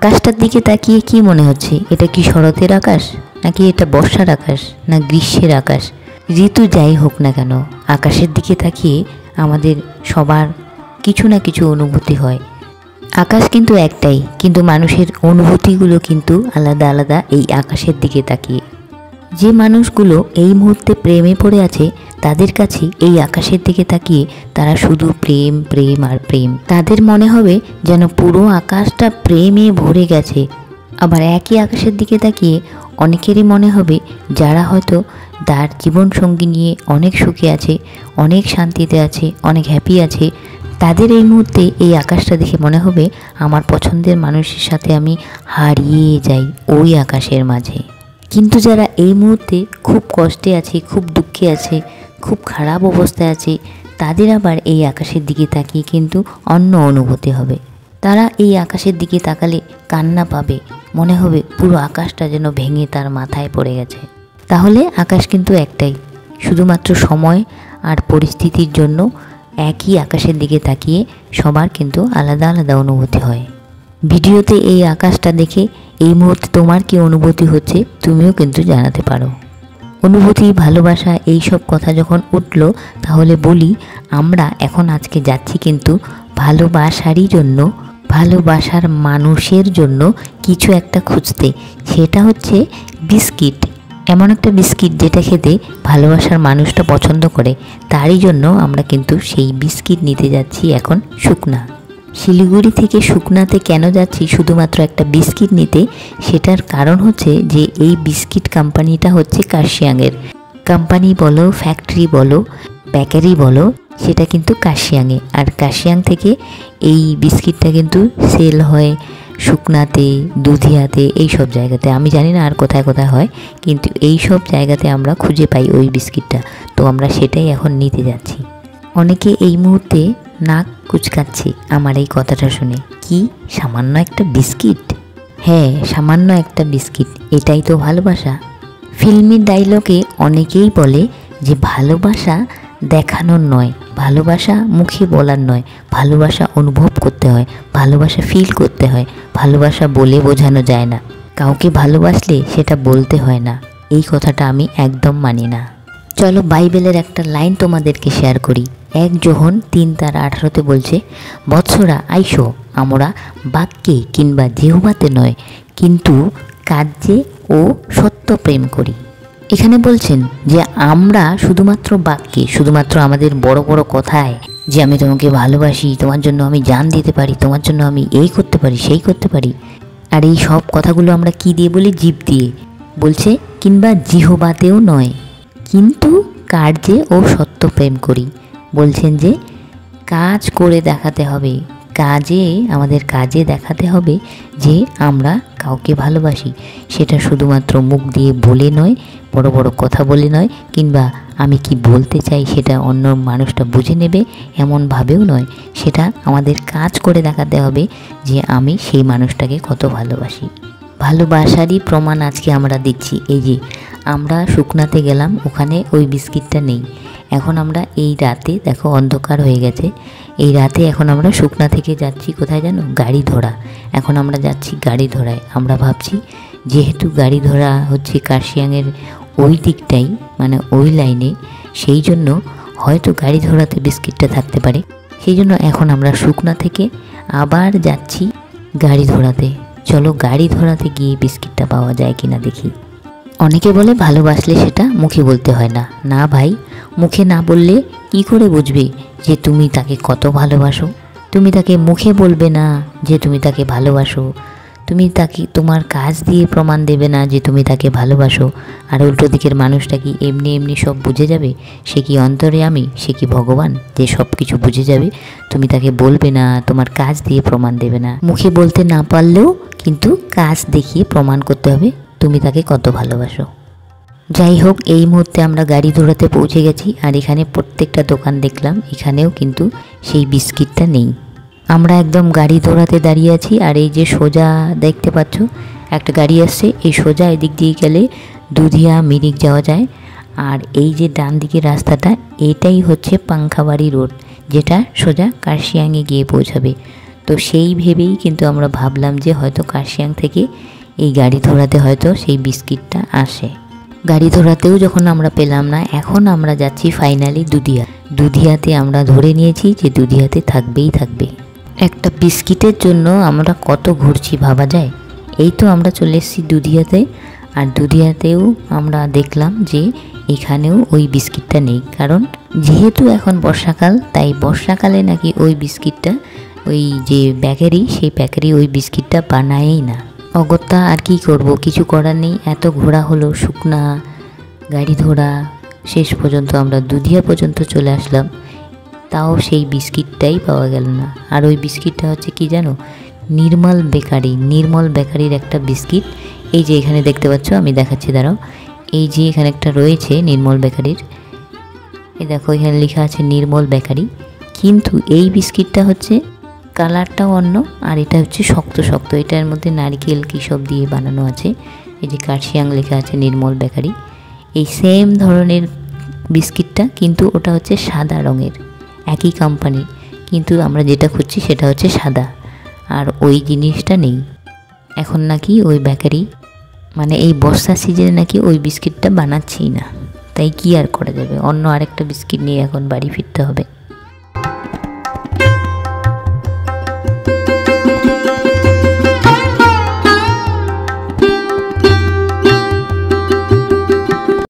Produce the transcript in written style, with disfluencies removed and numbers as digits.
আকাশটার দিকে তাকিয়ে কি মনে হচ্ছে? এটা কি শরতের আকাশ, নাকি এটা বর্ষার আকাশ, না গ্রীষ্মের আকাশ? ঋতু যাই হোক না কেন, আকাশের দিকে তাকিয়ে আমাদের সবার কিছু না কিছু অনুভূতি হয়। আকাশ কিন্তু একটাই, কিন্তু মানুষের অনুভূতিগুলো কিন্তু আলাদা আলাদা এই আকাশের দিকে তাকিয়ে। যে মানুষগুলো এই মুহূর্তে প্রেমে পড়ে আছে তাদের কাছে এই আকাশের দিকে তাকিয়ে তারা শুধু প্রেম প্রেম আর প্রেম। তাদের মনে হবে যেন পুরো আকাশটা প্রেমে ভরে গেছে। আবার একই আকাশের দিকে তাকিয়ে অনেকেরই মনে হবে যারা হয়তো তার জীবনসঙ্গী নিয়ে অনেক সুখে আছে, অনেক শান্তিতে আছে, অনেক হ্যাপি আছে, তাদের এই মুহূর্তে এই আকাশটা দেখে মনে হবে আমার পছন্দের মানুষের সাথে আমি হারিয়ে যাই ওই আকাশের মাঝে। কিন্তু যারা এই মুহূর্তে খুব কষ্টে আছে, খুব দুঃখে আছে, খুব খারাপ অবস্থায় আছে, তাদের আবার এই আকাশের দিকে তাকিয়ে কিন্তু অন্য অনুভূতি হবে। তারা এই আকাশের দিকে তাকালে কান্না পাবে, মনে হবে পুরো আকাশটা যেন ভেঙে তার মাথায় পড়ে গেছে। তাহলে আকাশ কিন্তু একটাই, শুধুমাত্র সময় আর পরিস্থিতির জন্য একই আকাশের দিকে তাকিয়ে সবার কিন্তু আলাদা আলাদা অনুভূতি হয়। ভিডিওতে এই আকাশটা দেখে এই মুহূর্তে তোমার কি অনুভূতি হচ্ছে তুমিও কিন্তু জানাতে পারো। অনুভূতি, ভালোবাসা এই সব কথা যখন উঠলো, তাহলে বলি আমরা এখন আজকে যাচ্ছি কিন্তু ভালোবাসারই জন্য, ভালোবাসার মানুষের জন্য কিছু একটা খুঁজতে। সেটা হচ্ছে বিস্কিট, এমন একটা বিস্কিট যেটা খেতে ভালোবাসার মানুষটা পছন্দ করে। তারই জন্য আমরা কিন্তু সেই বিস্কিট নিতে যাচ্ছি এখন শুকনা। শিলিগুড়ি থেকে শুকনাতে কেন যাচ্ছি শুধুমাত্র একটা বিস্কিট নিতে, সেটার কারণ হচ্ছে যে এই বিস্কিট কোম্পানিটা হচ্ছে কার্শিয়াংয়ের। কোম্পানি বলো, ফ্যাক্টরি বলো, বেকারি বলো, সেটা কিন্তু কার্শিয়াংয়ে। আর কার্শিয়াং থেকে এই বিস্কিটটা কিন্তু সেল হয় শুকনাতে, দুধিয়াতে, এই সব জায়গাতে। আমি জানি না আর কোথায় কোথায় হয়, কিন্তু এই সব জায়গাতে আমরা খুঁজে পাই ওই বিস্কিটটা। তো আমরা সেটাই এখন নিতে যাচ্ছি। অনেকে এই মুহূর্তে নাক কুচকাচ্ছে আমার এই কথাটা শুনে। কি সামান্য একটা বিস্কিট? হ্যাঁ, সামান্য একটা বিস্কিট, এটাই তো ভালোবাসা। ফিল্মি ডায়লগে অনেকেই বলে যে ভালোবাসা দেখানোর নয়, ভালোবাসা মুখে বলার নয়, ভালোবাসা অনুভব করতে হয়, ভালোবাসা ফিল করতে হয়, ভালোবাসা বলে বোঝানো যায় না। কাউকে ভালোবাসলে সেটা বলতে হয় না। এই কথাটা আমি একদম মানি না। চলো বাইবেলের একটা লাইন তোমাদেরকে শেয়ার করি। 1 যোহন 3:18 বলছে, বৎসরা আইসো, আমরা বাক্যে কিংবা জিহ্বাতে নয়, কিন্তু কার্যে ও সত্য প্রেম করি। এখানে বলছেন যে আমরা শুধুমাত্র বাক্যে, শুধুমাত্র আমাদের বড় বড় কথায় যে আমি তোমাকে ভালোবাসি, তোমার জন্য আমি জান দিতে পারি, তোমার জন্য আমি এই করতে পারি, সেই করতে পারি, আর এই সব কথাগুলো আমরা কি দিয়ে বলি? জিভ দিয়ে। বলছে কিংবা জিহ্বাতেও নয়, কিন্তু কার্যে ও সত্য প্রেম করি। বলছেন যে কাজ করে দেখাতে হবে, কাজে, আমাদের কাজে দেখাতে হবে যে আমরা কাউকে ভালোবাসি। সেটা শুধুমাত্র মুখ দিয়ে বলে নয়, বড় বড় কথা বলে নয়, কিংবা আমি কি বলতে চাই সেটা অন্য মানুষটা বুঝে নেবে এমনভাবেও নয়। সেটা আমাদের কাজ করে দেখাতে হবে যে আমি সেই মানুষটাকে কত ভালোবাসি। ভালোবাসারই প্রমাণ আজকে আমরা দিচ্ছি। এই যে আমরা শুকনাতে গেলাম, ওখানে ওই বিস্কিটটা নেই। এখন আমরা এই রাতে, দেখো অন্ধকার হয়ে গেছে, এই রাতে এখন আমরা শুকনা থেকে যাচ্ছি কোথায় জানো? গাড়ি ধরা। এখন আমরা যাচ্ছি গাড়ি ধরায়। আমরা ভাবছি যেহেতু গাড়ি ধরা হচ্ছে কার্শিয়াংয়ের ওই দিকটাই, মানে ওই লাইনে, সেই জন্য হয়তো গাড়ি ধরাতে বিস্কিটটা থাকতে পারে। সেই জন্য এখন আমরা শুকনা থেকে আবার যাচ্ছি গাড়ি ধরাতে। চলো গাড়ি ধরাতে গিয়ে বিস্কিটটা পাওয়া যায় কিনা দেখি। অনেকে বলে ভালোবাসলে সেটা মুখে বলতে হয় না। না ভাই, মুখে না বললে কি করে বুঝবে যে তুমি তাকে কত ভালোবাসো? তুমি তাকে মুখে বলবে না যে তুমি তাকে ভালোবাসো, তুমি তাকে তোমার কাজ দিয়ে প্রমাণ দেবে না যে তুমি তাকে ভালোবাসো, আর উল্টো দিকের মানুষটা কি এমনি এমনি সব বুঝে যাবে? সে কি অন্তর্যামী? সে কি ভগবান যে সব কিছু বুঝে যাবে? তুমি তাকে বলবে না, তোমার কাজ দিয়ে প্রমাণ দেবে না। মুখে বলতে না পারলেও কিন্তু কাজ দেখিয়ে প্রমাণ করতে হবে তুমি তাকে কত ভালোবাসো। যাই হোক, এই মুহূর্তে আমরা গাড়ি ধরাতে পৌঁছে গেছি, আর এখানে প্রত্যেকটা দোকান দেখলাম, এখানেও কিন্তু সেই বিস্কিটটা নেই। আমরা একদম গাড়ি ধরাতে দাঁড়িয়ে আছি, আর এই যে সোজা দেখতে পাচ্ছ একটা গাড়ি আসছে, এই সোজা এদিক দিয়ে গেলে দুধিয়া মিরিক যাওয়া যায়। আর এই যে ডান দিকের রাস্তাটা, এটাই হচ্ছে পাংখাবাড়ি রোড, যেটা সোজা কার্শিয়াংয়ে গিয়ে পৌঁছাবে। তো সেই ভেবেই কিন্তু আমরা ভাবলাম যে হয়তো কার্শিয়াং থেকে এই গাড়ি ধরাতে হয়তো সেই বিস্কিটটা আসে। গাড়ি ধরাতেও যখন আমরা পেলাম না, এখন আমরা যাচ্ছি ফাইনালি দুধিয়া। দুধিয়াতে আমরা ধরে নিয়েছি যে দুধিয়াতে থাকবেই থাকবে। একটা বিস্কিটের জন্য আমরা কত ঘুরছি ভাবা যায়। এই তো আমরা চলে এসেছি দুধিয়াতে, আর দুধিয়াতেও আমরা দেখলাম যে এখানেও ওই বিস্কিটটা নেই, কারণ যেহেতু এখন বর্ষাকাল, তাই বর্ষাকালে নাকি ওই বিস্কিটটা, ওই যে বেকারি, সেই বেকারি ওই বিস্কিটটা বানায়ই না। অগত্যা আর কি করব, কিছু করার নেই। এত ঘোরা হলো, শুকনা গাড়ি ধরা, শেষ পর্যন্ত আমরা দুধিয়া পর্যন্ত চলে আসলাম, তাও সেই বিস্কিটটাই পাওয়া গেল না। আর ওই বিস্কিটটা হচ্ছে কি জানো, নির্মল বেকারি, নির্মল বেকারির একটা বিস্কিট। এই যে এখানে দেখতে পাচ্ছ, আমি দেখাচ্ছি দাঁড়াও, এই যে এখানে একটা রয়েছে নির্মল বেকারির, এই দেখো এখানে লেখা আছে নির্মল বেকারি, কিন্তু এই বিস্কিটটা হচ্ছে কালারটাও অন্য, আর এটা হচ্ছে শক্ত শক্ত, এটার মধ্যে নারকেল কী সব দিয়ে বানানো আছে। এই যে কার্শিয়াং লেখা আছে নির্মল বেকারি, এই সেম ধরনের বিস্কিটটা, কিন্তু ওটা হচ্ছে সাদা রঙের, একই কোম্পানির, কিন্তু আমরা যেটা খুঁজছি সেটা হচ্ছে সাদা, আর ওই জিনিসটা নেই। এখন নাকি ওই বেকারি, মানে এই বর্ষা সিজনে নাকি ওই বিস্কিটটা বানাচ্ছেই না, তাই কি আর করা যাবে, অন্য আরেকটা বিস্কিট নিয়ে এখন বাড়ি ফিরতে হবে।